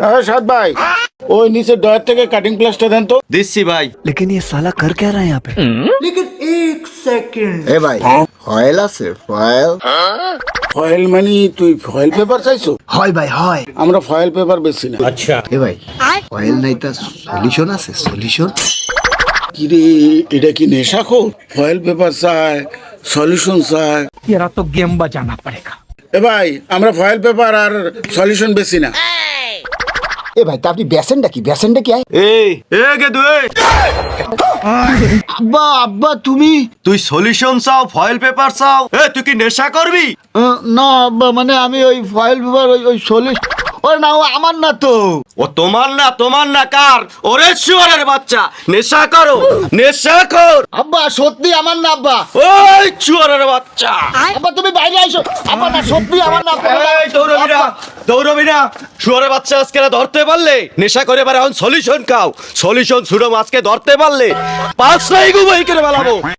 হ্যাঁ সাদ ভাই, ওই নিচে ডয়ার থেকে কাটিং প্লাসটা দেন তো। দিচ্ছি ভাই। लेकिन ये साला कर क्या रहा है यहाँ पे? এ ভাই ফয়েল আছে ফয়েল? ফয়েল মানে তুই ফয়েল পেপার চাইছো? হয় ভাই হয়। আমরা ফয়েল পেপার বেচছি না। এ ভাই ফয়েল নাই তা সলিউশন আছে সলিউশন? কি রে, এটা কি নেশাখোর? ফয়েল পেপার চায়, সলিউশন চায়। तेरा तो गेम बजाना पड़ेगा। এ ভাই, আমরা ফয়েল পেপার আর সলিউশন বেচি না। এ ভাই তা আপনি বেসেনটা কি আয়? এই এ গেদু এই, আব্বা আব্বা তুমি? তুই সলিউশন চাও ফয়েল পেপার চাও? এ তুই কি নেশা করবি? না আব্বা, মানে আমি ওই ফয়েল পেপার ওই সলিউশন, ওরে না ও আমার না তো। ও তোমার না কার? ওরে শুয়ারের বাচ্চা, নেশা করো, নেশা কর। আব্বা সত্যি আমার না আব্বা। ওই শুয়ারের বাচ্চা, আব্বা তুমি বাইরে আইসো। আব্বা না সত্যি আমার না। এই দৌড়বি না, শুয়ারের বাচ্চা আজকে ধরতে পারলে নেশা করে এবার এখন সলিউশন খাও। সলিউশন ছুড়ো আজকে ধরতে পারলে 5 নাই গুবাই করে বেলাবো।